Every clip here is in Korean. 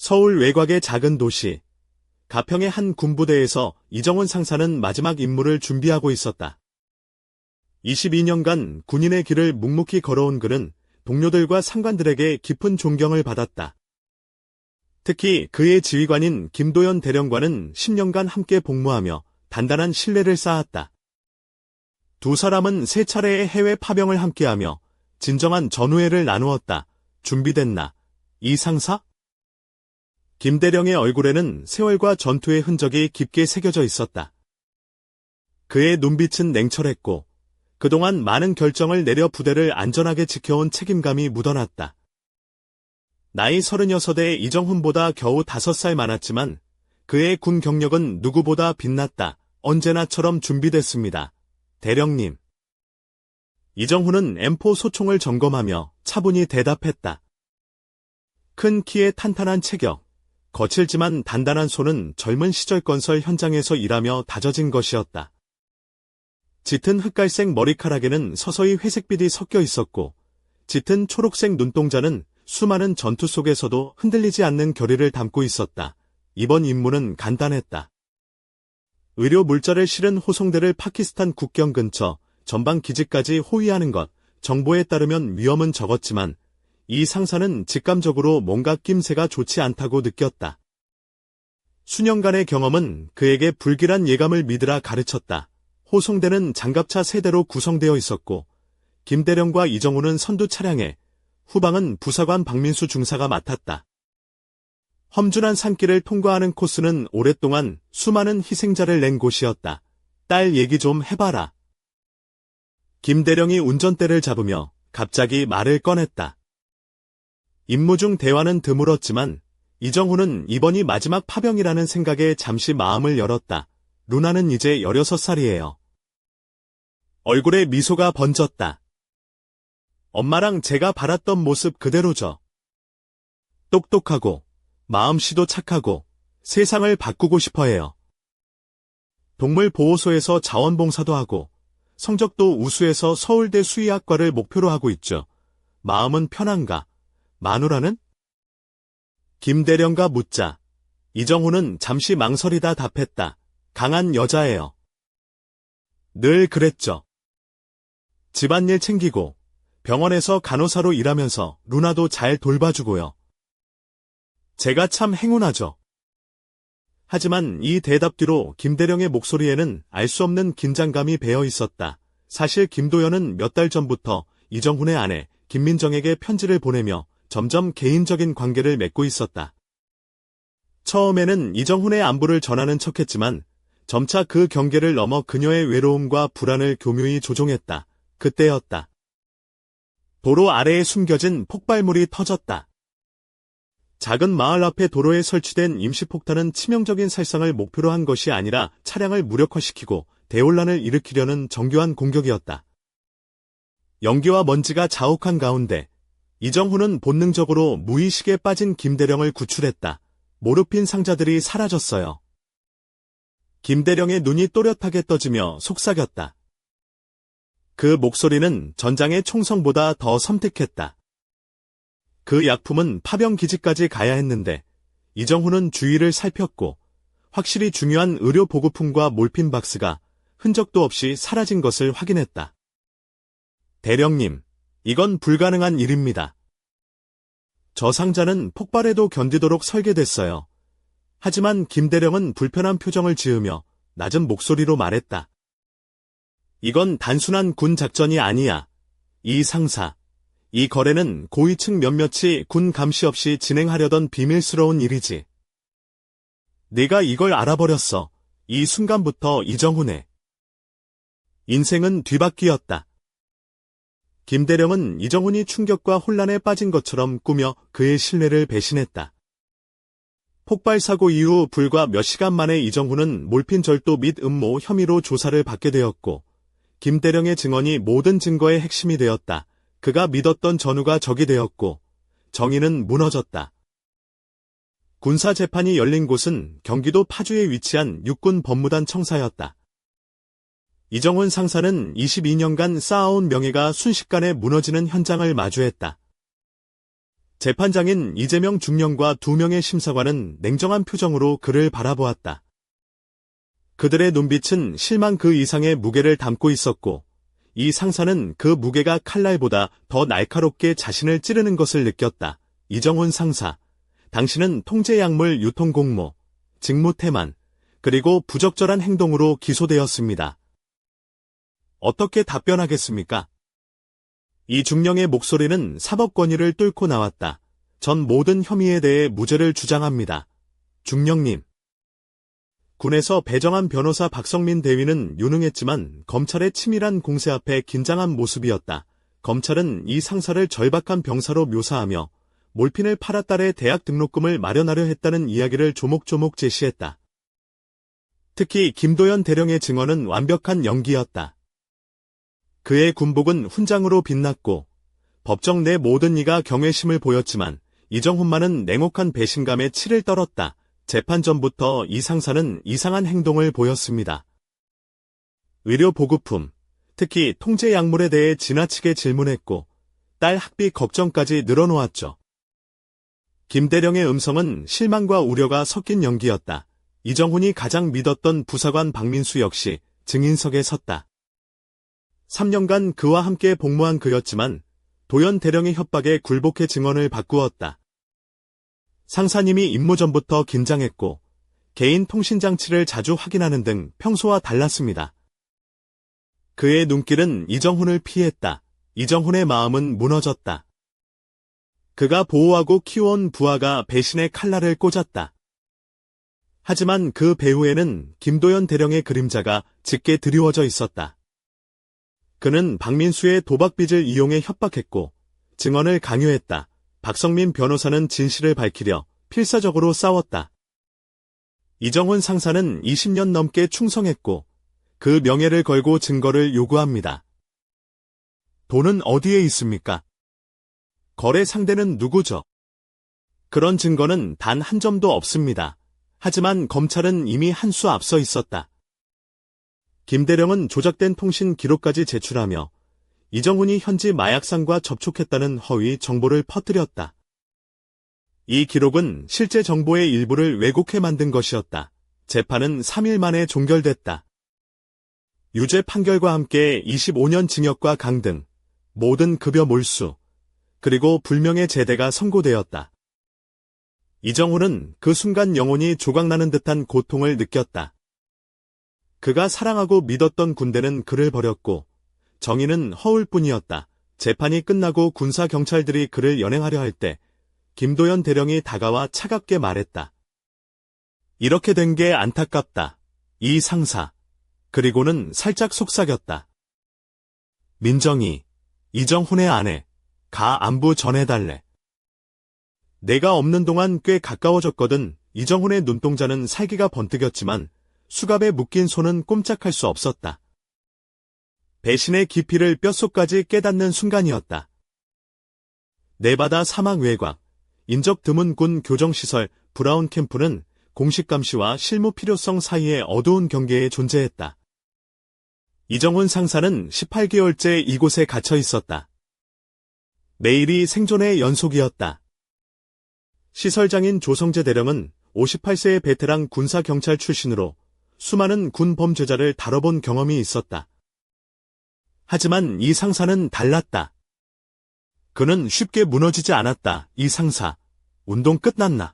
서울 외곽의 작은 도시, 가평의 한 군부대에서 이정훈 상사는 마지막 임무를 준비하고 있었다. 22년간 군인의 길을 묵묵히 걸어온 그는 동료들과 상관들에게 깊은 존경을 받았다. 특히 그의 지휘관인 김도연 대령과는 10년간 함께 복무하며 단단한 신뢰를 쌓았다. 두 사람은 세 차례의 해외 파병을 함께하며 진정한 전우회를 나누었다. 준비됐나, 이 상사? 김대령의 얼굴에는 세월과 전투의 흔적이 깊게 새겨져 있었다. 그의 눈빛은 냉철했고 그동안 많은 결정을 내려 부대를 안전하게 지켜온 책임감이 묻어났다. 나이 36의 이정훈보다 겨우 5살 많았지만 그의 군 경력은 누구보다 빛났다. 언제나처럼 준비됐습니다. 대령님. 이정훈은 M4 소총을 점검하며 차분히 대답했다. 큰 키에 탄탄한 체격, 거칠지만 단단한 손은 젊은 시절 건설 현장에서 일하며 다져진 것이었다. 짙은 흑갈색 머리카락에는 서서히 회색빛이 섞여 있었고 짙은 초록색 눈동자는 수많은 전투 속에서도 흔들리지 않는 결의를 담고 있었다. 이번 임무는 간단했다. 의료 물자를 실은 호송대를 파키스탄 국경 근처 전방 기지까지 호위하는 것. 정보에 따르면 위험은 적었지만 이 상사는 직감적으로 뭔가 낌새가 좋지 않다고 느꼈다. 수년간의 경험은 그에게 불길한 예감을 믿으라 가르쳤다. 호송대는 장갑차 세대로 구성되어 있었고 김대령과 이정훈은 선두 차량에, 후방은 부사관 박민수 중사가 맡았다. 험준한 산길을 통과하는 코스는 오랫동안 수많은 희생자를 낸 곳이었다. 딸 얘기 좀 해봐라. 김대령이 운전대를 잡으며 갑자기 말을 꺼냈다. 임무 중 대화는 드물었지만 이정훈은 이번이 마지막 파병이라는 생각에 잠시 마음을 열었다. 루나는 이제 16살이에요. 얼굴에 미소가 번졌다. 엄마랑 제가 바랐던 모습 그대로죠. 똑똑하고 마음씨도 착하고 세상을 바꾸고 싶어해요. 동물보호소에서 자원봉사도 하고 성적도 우수해서 서울대 수의학과를 목표로 하고 있죠. 마음은 편한가? 마누라는? 김대령가 묻자 이정훈은 잠시 망설이다 답했다. 강한 여자예요. 늘 그랬죠. 집안일 챙기고 병원에서 간호사로 일하면서 루나도 잘 돌봐주고요. 제가 참 행운하죠. 하지만 이 대답 뒤로 김대령의 목소리에는 알 수 없는 긴장감이 배어 있었다. 사실 김도연은 몇 달 전부터 이정훈의 아내 김민정에게 편지를 보내며 점점 개인적인 관계를 맺고 있었다. 처음에는 이정훈의 안부를 전하는 척했지만 점차 그 경계를 넘어 그녀의 외로움과 불안을 교묘히 조종했다. 그때였다. 도로 아래에 숨겨진 폭발물이 터졌다. 작은 마을 앞의 도로에 설치된 임시폭탄은 치명적인 살상을 목표로 한 것이 아니라 차량을 무력화시키고 대혼란을 일으키려는 정교한 공격이었다. 연기와 먼지가 자욱한 가운데 이정훈은 본능적으로 무의식에 빠진 김대령을 구출했다. 모르핀 상자들이 사라졌어요. 김대령의 눈이 또렷하게 떠지며 속삭였다. 그 목소리는 전장의 총성보다 더 섬뜩했다. 그 약품은 파병 기지까지 가야 했는데 이정훈은 주위를 살폈고 확실히 중요한 의료 보급품과 몰핀 박스가 흔적도 없이 사라진 것을 확인했다. 대령님, 이건 불가능한 일입니다. 저 상자는 폭발에도 견디도록 설계됐어요. 하지만 김대령은 불편한 표정을 지으며 낮은 목소리로 말했다. 이건 단순한 군 작전이 아니야. 이 상사, 이 거래는 고위층 몇몇이 군 감시 없이 진행하려던 비밀스러운 일이지. 네가 이걸 알아버렸어. 이 순간부터 이정훈의 인생은 뒤바뀌었다. 김대령은 이정훈이 충격과 혼란에 빠진 것처럼 꾸며 그의 신뢰를 배신했다. 폭발 사고 이후 불과 몇 시간 만에 이정훈은 몰핀 절도 및 음모 혐의로 조사를 받게 되었고 김대령의 증언이 모든 증거의 핵심이 되었다. 그가 믿었던 전우가 적이 되었고 정의는 무너졌다. 군사 재판이 열린 곳은 경기도 파주에 위치한 육군 법무단 청사였다. 이정훈 상사는 22년간 쌓아온 명예가 순식간에 무너지는 현장을 마주했다. 재판장인 이재명 중령과 2명의 심사관은 냉정한 표정으로 그를 바라보았다. 그들의 눈빛은 실망 그 이상의 무게를 담고 있었고, 이 상사는 그 무게가 칼날보다 더 날카롭게 자신을 찌르는 것을 느꼈다. 이정훈 상사, 당신은 통제약물 유통공모, 직무태만, 그리고 부적절한 행동으로 기소되었습니다. 어떻게 답변하겠습니까? 이 중령의 목소리는 사법 권위를 뚫고 나왔다. 전 모든 혐의에 대해 무죄를 주장합니다. 중령님. 군에서 배정한 변호사 박성민 대위는 유능했지만 검찰의 치밀한 공세 앞에 긴장한 모습이었다. 검찰은 이 상사를 절박한 병사로 묘사하며 몰핀을 팔아 딸의 대학 등록금을 마련하려 했다는 이야기를 조목조목 제시했다. 특히 김도연 대령의 증언은 완벽한 연기였다. 그의 군복은 훈장으로 빛났고 법정 내 모든 이가 경외심을 보였지만 이정훈만은 냉혹한 배신감에 치를 떨었다. 재판 전부터 이 상사는 이상한 행동을 보였습니다. 의료 보급품, 특히 통제 약물에 대해 지나치게 질문했고 딸 학비 걱정까지 늘어놓았죠. 김 대령의 음성은 실망과 우려가 섞인 연기였다. 이정훈이 가장 믿었던 부사관 박민수 역시 증인석에 섰다. 3년간 그와 함께 복무한 그였지만 도연 대령의 협박에 굴복해 증언을 바꾸었다. 상사님이 임무 전부터 긴장했고 개인 통신장치를 자주 확인하는 등 평소와 달랐습니다. 그의 눈길은 이정훈을 피했다. 이정훈의 마음은 무너졌다. 그가 보호하고 키워온 부하가 배신의 칼날을 꽂았다. 하지만 그 배후에는 김도연 대령의 그림자가 짙게 드리워져 있었다. 그는 박민수의 도박빚을 이용해 협박했고 증언을 강요했다. 박성민 변호사는 진실을 밝히려 필사적으로 싸웠다. 이정훈 상사는 20년 넘게 충성했고 그 명예를 걸고 증거를 요구합니다. 돈은 어디에 있습니까? 거래 상대는 누구죠? 그런 증거는 단 한 점도 없습니다. 하지만 검찰은 이미 한 수 앞서 있었다. 김 대령은 조작된 통신 기록까지 제출하며 이정훈이 현지 마약상과 접촉했다는 허위 정보를 퍼뜨렸다. 이 기록은 실제 정보의 일부를 왜곡해 만든 것이었다. 재판은 3일 만에 종결됐다. 유죄 판결과 함께 25년 징역과 강등, 모든 급여 몰수, 그리고 불명예 제대가 선고되었다. 이정훈은 그 순간 영혼이 조각나는 듯한 고통을 느꼈다. 그가 사랑하고 믿었던 군대는 그를 버렸고 정의는 허울뿐이었다. 재판이 끝나고 군사경찰들이 그를 연행하려 할 때 김도연 대령이 다가와 차갑게 말했다. 이렇게 된 게 안타깝다. 이 상사. 그리고는 살짝 속삭였다. 민정이, 이정훈의 아내, 가 안부 전해달래. 내가 없는 동안 꽤 가까워졌거든. 이정훈의 눈동자는 살기가 번뜩였지만 수갑에 묶인 손은 꼼짝할 수 없었다. 배신의 깊이를 뼛속까지 깨닫는 순간이었다. 네바다 사막 외곽, 인적 드문 군 교정시설 브라운 캠프는 공식 감시와 실무 필요성 사이의 어두운 경계에 존재했다. 이정훈 상사는 18개월째 이곳에 갇혀 있었다. 매일이 생존의 연속이었다. 시설장인 조성재 대령은 58세의 베테랑 군사경찰 출신으로 수많은 군 범죄자를 다뤄본 경험이 있었다. 하지만 이 상사는 달랐다. 그는 쉽게 무너지지 않았다. 이 상사, 운동 끝났나?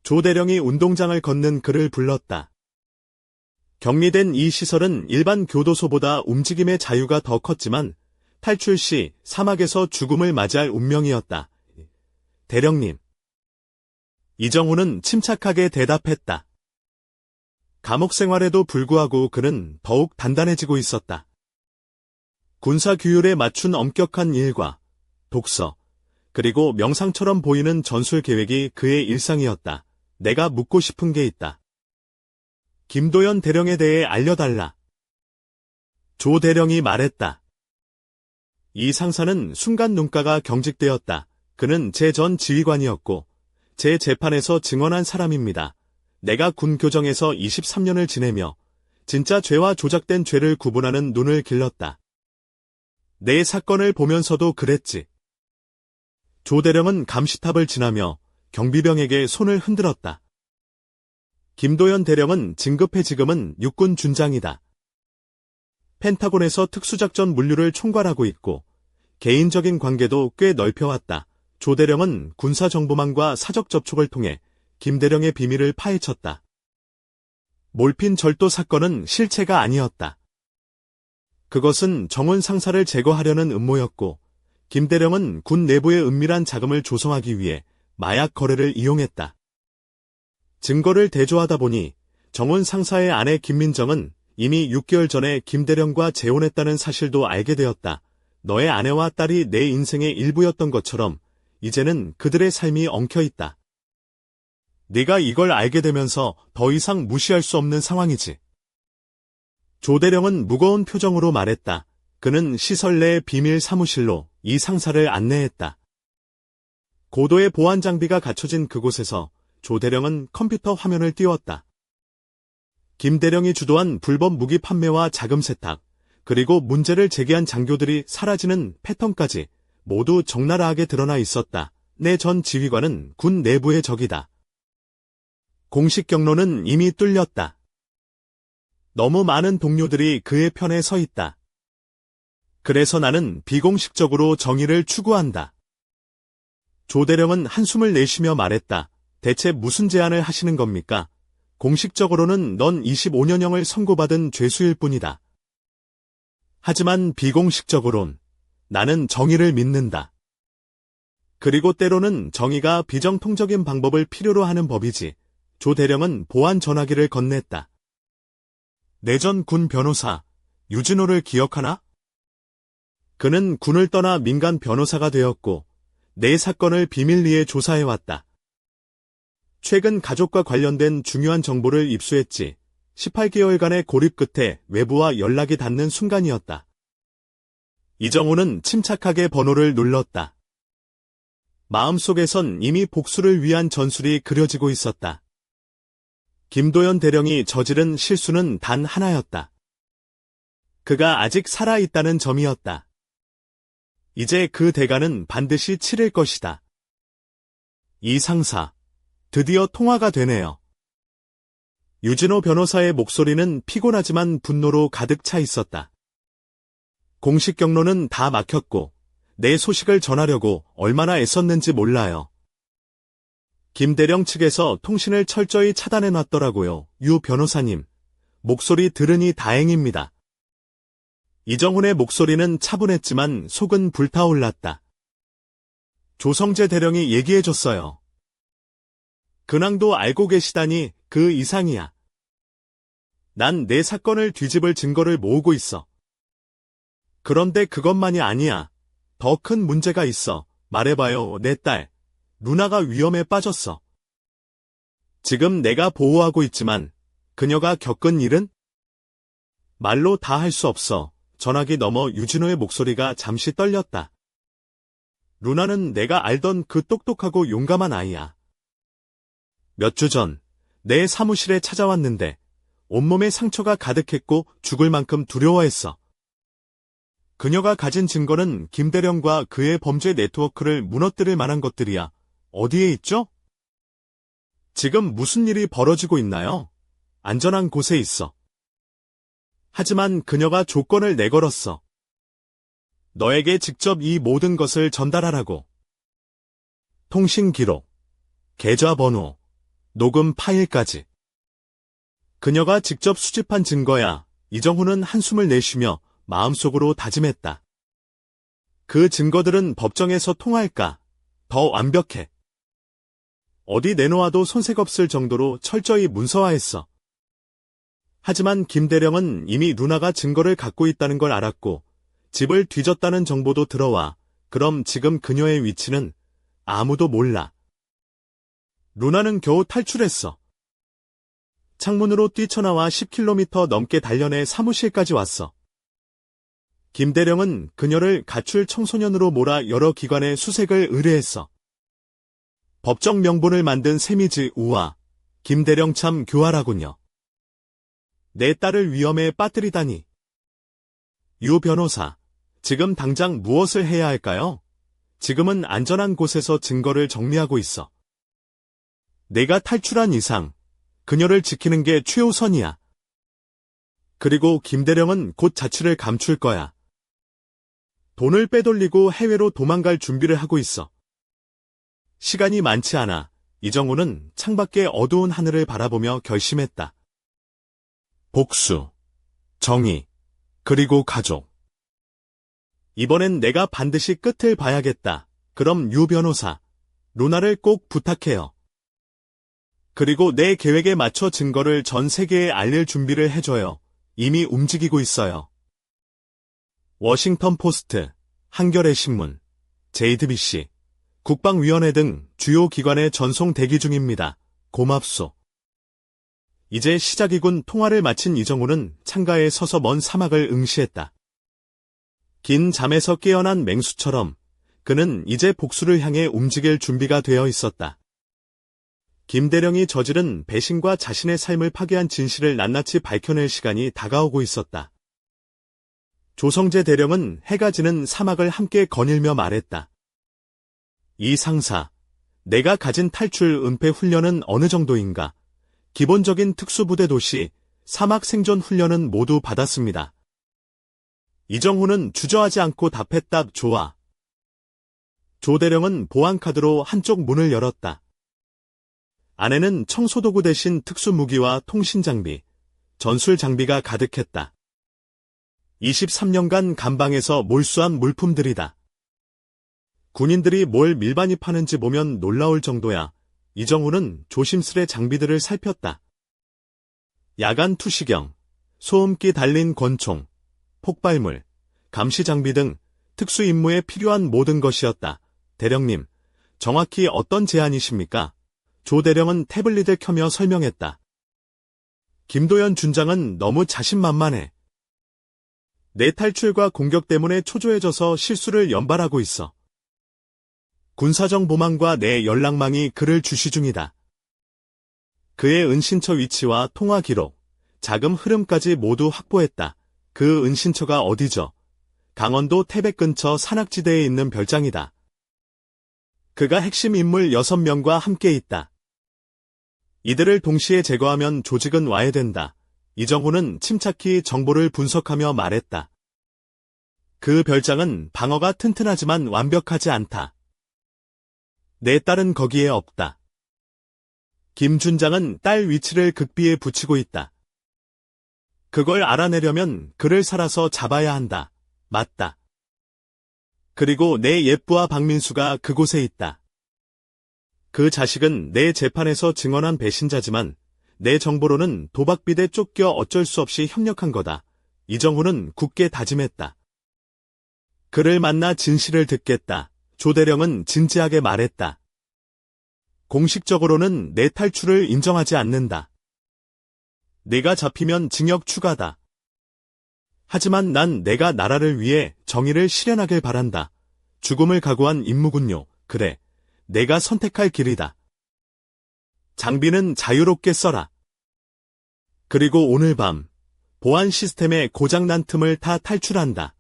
조 대령이 운동장을 걷는 그를 불렀다. 격리된 이 시설은 일반 교도소보다 움직임의 자유가 더 컸지만 탈출 시 사막에서 죽음을 맞이할 운명이었다. 대령님. 이정훈은 침착하게 대답했다. 감옥 생활에도 불구하고 그는 더욱 단단해지고 있었다. 군사 규율에 맞춘 엄격한 일과 독서, 그리고 명상처럼 보이는 전술 계획이 그의 일상이었다. 내가 묻고 싶은 게 있다. 김도연 대령에 대해 알려달라. 조 대령이 말했다. 이 상사는 순간 눈가가 경직되었다. 그는 제 전 지휘관이었고 제 재판에서 증언한 사람입니다. 내가 군 교정에서 23년을 지내며 진짜 죄와 조작된 죄를 구분하는 눈을 길렀다. 내 사건을 보면서도 그랬지. 조 대령은 감시탑을 지나며 경비병에게 손을 흔들었다. 김도연 대령은 진급해 지금은 육군 준장이다. 펜타곤에서 특수작전 물류를 총괄하고 있고 개인적인 관계도 꽤 넓혀왔다. 조 대령은 군사정보망과 사적 접촉을 통해 김 대령의 비밀을 파헤쳤다. 몰핀 절도 사건은 실체가 아니었다. 그것은 정훈 상사를 제거하려는 음모였고 김 대령은 군 내부의 은밀한 자금을 조성하기 위해 마약 거래를 이용했다. 증거를 대조하다 보니 정훈 상사의 아내 김민정은 이미 6개월 전에 김 대령과 재혼했다는 사실도 알게 되었다. 너의 아내와 딸이 내 인생의 일부였던 것처럼 이제는 그들의 삶이 엉켜있다. 네가 이걸 알게 되면서 더 이상 무시할 수 없는 상황이지. 조 대령은 무거운 표정으로 말했다. 그는 시설 내 비밀 사무실로 이 상사를 안내했다. 고도의 보안 장비가 갖춰진 그곳에서 조 대령은 컴퓨터 화면을 띄웠다. 김 대령이 주도한 불법 무기 판매와 자금 세탁, 그리고 문제를 제기한 장교들이 사라지는 패턴까지 모두 적나라하게 드러나 있었다. 내 전 지휘관은 군 내부의 적이다. 공식 경로는 이미 뚫렸다. 너무 많은 동료들이 그의 편에 서 있다. 그래서 나는 비공식적으로 정의를 추구한다. 조 대령은 한숨을 내쉬며 말했다. 대체 무슨 제안을 하시는 겁니까? 공식적으로는 넌 25년형을 선고받은 죄수일 뿐이다. 하지만 비공식적으론 나는 정의를 믿는다. 그리고 때로는 정의가 비정통적인 방법을 필요로 하는 법이지. 조 대령은 보안 전화기를 건넸다. 내 전 군 변호사 유진호를 기억하나? 그는 군을 떠나 민간 변호사가 되었고 내 사건을 비밀리에 조사해왔다. 최근 가족과 관련된 중요한 정보를 입수했지. 18개월간의 고립 끝에 외부와 연락이 닿는 순간이었다. 이정호는 침착하게 번호를 눌렀다. 마음속에선 이미 복수를 위한 전술이 그려지고 있었다. 김도연 대령이 저지른 실수는 단 하나였다. 그가 아직 살아있다는 점이었다. 이제 그 대가는 반드시 치를 것이다. 이 상사, 드디어 통화가 되네요. 유진호 변호사의 목소리는 피곤하지만 분노로 가득 차 있었다. 공식 경로는 다 막혔고 내 소식을 전하려고 얼마나 애썼는지 몰라요. 김 대령 측에서 통신을 철저히 차단해놨더라고요. 유 변호사님, 목소리 들으니 다행입니다. 이정훈의 목소리는 차분했지만 속은 불타올랐다. 조성재 대령이 얘기해줬어요. 근황도 알고 계시다니 그 이상이야. 난 내 사건을 뒤집을 증거를 모으고 있어. 그런데 그것만이 아니야. 더 큰 문제가 있어. 말해봐요, 내 딸. 누나가 위험에 빠졌어. 지금 내가 보호하고 있지만 그녀가 겪은 일은? 말로 다 할 수 없어. 전화기 너머 유진호의 목소리가 잠시 떨렸다. 누나는 내가 알던 그 똑똑하고 용감한 아이야. 몇 주 전 내 사무실에 찾아왔는데 온몸에 상처가 가득했고 죽을 만큼 두려워했어. 그녀가 가진 증거는 김 대령과 그의 범죄 네트워크를 무너뜨릴 만한 것들이야. 어디에 있죠? 지금 무슨 일이 벌어지고 있나요? 안전한 곳에 있어. 하지만 그녀가 조건을 내걸었어. 너에게 직접 이 모든 것을 전달하라고. 통신 기록, 계좌번호, 녹음 파일까지. 그녀가 직접 수집한 증거야. 이정훈은 한숨을 내쉬며 마음속으로 다짐했다. 그 증거들은 법정에서 통할까? 더 완벽해. 어디 내놓아도 손색 없을 정도로 철저히 문서화했어. 하지만 김 대령은 이미 누나가 증거를 갖고 있다는 걸 알았고 집을 뒤졌다는 정보도 들어와. 그럼 지금 그녀의 위치는 아무도 몰라. 누나는 겨우 탈출했어. 창문으로 뛰쳐나와 10km 넘게 달려내 사무실까지 왔어. 김 대령은 그녀를 가출 청소년으로 몰아 여러 기관에 수색을 의뢰했어. 법정 명분을 만든 셈이지. 우와, 김 대령 참 교활하군요. 내 딸을 위험에 빠뜨리다니. 유 변호사, 지금 당장 무엇을 해야 할까요? 지금은 안전한 곳에서 증거를 정리하고 있어. 내가 탈출한 이상 그녀를 지키는 게 최우선이야. 그리고 김대령은 곧 자취를 감출 거야. 돈을 빼돌리고 해외로 도망갈 준비를 하고 있어. 시간이 많지 않아. 이정우는 창밖의 어두운 하늘을 바라보며 결심했다. 복수, 정의, 그리고 가족. 이번엔 내가 반드시 끝을 봐야겠다. 그럼 유 변호사, 루나를 꼭 부탁해요. 그리고 내 계획에 맞춰 증거를 전 세계에 알릴 준비를 해줘요. 이미 움직이고 있어요. 워싱턴 포스트, 한겨레 신문, JTBC, 국방위원회 등 주요 기관에 전송 대기 중입니다. 고맙소. 이제 시작이군. 통화를 마친 이정우는 창가에 서서 먼 사막을 응시했다. 긴 잠에서 깨어난 맹수처럼 그는 이제 복수를 향해 움직일 준비가 되어 있었다. 김대령이 저지른 배신과 자신의 삶을 파괴한 진실을 낱낱이 밝혀낼 시간이 다가오고 있었다. 조성재 대령은 해가 지는 사막을 함께 거닐며 말했다. 이 상사, 내가 가진 탈출 은폐 훈련은 어느 정도인가? 기본적인 특수부대 도시, 사막 생존 훈련은 모두 받았습니다. 이정후는 주저하지 않고 답했다. 좋아. 조 대령은 보안카드로 한쪽 문을 열었다. 안에는 청소도구 대신 특수무기와 통신장비, 전술장비가 가득했다. 23년간 감방에서 몰수한 물품들이다. 군인들이 뭘 밀반입 하는지 보면 놀라울 정도야. 이정우는 조심스레 장비들을 살폈다. 야간 투시경, 소음기 달린 권총, 폭발물, 감시장비 등 특수 임무에 필요한 모든 것이었다. 대령님, 정확히 어떤 제안이십니까? 조 대령은 태블릿을 켜며 설명했다. 김도연 준장은 너무 자신만만해. 내 탈출과 공격 때문에 초조해져서 실수를 연발하고 있어. 군사정보망과 내 연락망이 그를 주시 중이다. 그의 은신처 위치와 통화 기록, 자금 흐름까지 모두 확보했다. 그 은신처가 어디죠? 강원도 태백 근처 산악지대에 있는 별장이다. 그가 핵심 인물 6명과 함께 있다. 이들을 동시에 제거하면 조직은 와해된다. 이정후는 침착히 정보를 분석하며 말했다. 그 별장은 방어가 튼튼하지만 완벽하지 않다. 내 딸은 거기에 없다. 김 준장은 딸 위치를 극비에 붙이고 있다. 그걸 알아내려면 그를 살아서 잡아야 한다. 맞다. 그리고 내 예쁘아 박민수가 그곳에 있다. 그 자식은 내 재판에서 증언한 배신자지만 내 정보로는 도박빚에 쫓겨 어쩔 수 없이 협력한 거다. 이정후는 굳게 다짐했다. 그를 만나 진실을 듣겠다. 조 대령은 진지하게 말했다. 공식적으로는 내 탈출을 인정하지 않는다. 내가 잡히면 징역 추가다. 하지만 난 내가 나라를 위해 정의를 실현하길 바란다. 죽음을 각오한 임무군요. 그래, 내가 선택할 길이다. 장비는 자유롭게 써라. 그리고 오늘 밤 보안 시스템의 고장난 틈을 타 탈출한다.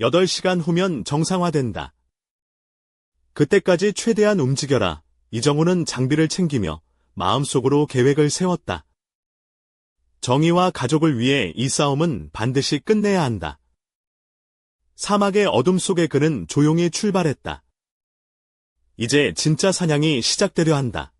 8시간 후면 정상화된다. 그때까지 최대한 움직여라. 이정우는 장비를 챙기며 마음속으로 계획을 세웠다. 정의와 가족을 위해 이 싸움은 반드시 끝내야 한다. 사막의 어둠 속에 그는 조용히 출발했다. 이제 진짜 사냥이 시작되려 한다.